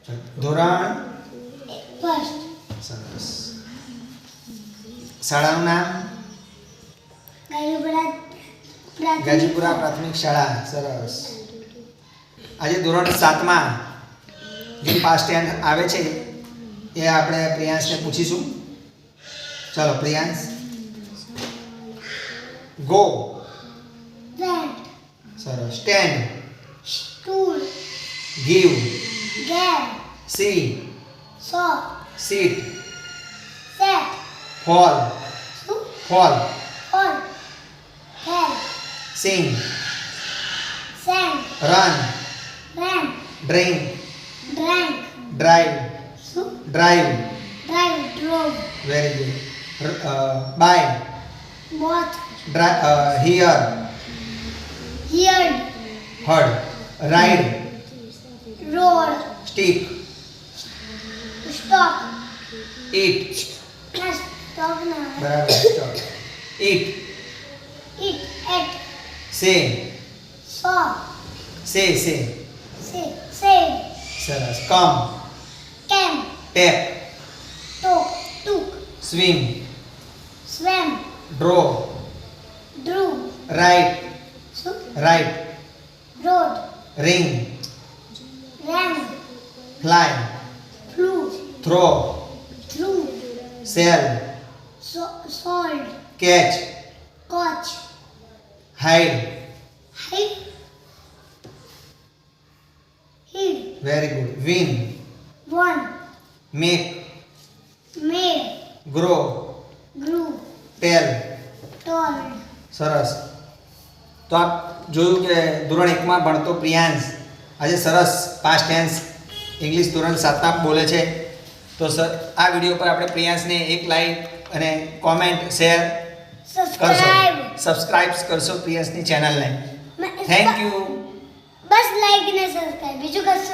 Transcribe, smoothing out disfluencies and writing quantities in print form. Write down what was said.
ધોરણ ફર્સ્ટ. સરસ. શાળાનું નામ ગાજીપુરા પ્રાથમિક શાળા. સરસ. આજે ધોરણ 7માં જે પાસ્ટ ટેન્સ આવે છે એ આપણે પ્રિયાંશને પૂછીશું. ચાલો પ્રિયાંશ. ગો. વેન્ટ. સરસ. Stand. Stood. Give. Gave. See. Saw. Sit. Sat. Fall. Fell. Hold. Held. Sing. Sang. Run. Ran. Drink. Drank. Drive. Drive. Drive. Drove. Very good. Buy. Bought. Hear. Heard. Heard. Ride. Rode. Stick. Stuck. Eat. Stuck ના. બરાબર. Stuck. Eat. Eat. Ate. Say. So. Say. Say. Said. સરસ. Come. Came. Take. Took. Took. Swim. Swam. Draw. Drew. Write. Write. Wrote. Ring. Rang. Fly. Flu. Throw. Threw. Sell. Sold. Catch. Caught. Hide. Hide. Hid. Very good. Win. Won. Make. Made. Grow. Grew. Tell. Told. સરસ. તો આપ જોયું કે ધોરણ 1માં ભણતો પ્રિયાંશ આજે સરસ past tense English ધોરણ 7માં બોલે છે. તો સર આ વિડીયો પર આપણે પ્રિયાંશને એક લાઈક અને કોમેન્ટ શેર કરશો, સબસ્ક્રાઇબ કરશો પ્રિયાંશની ચેનલને. Thank you. બસ લાઈક ને સબસ્ક્રાઇબ, બીજું કશું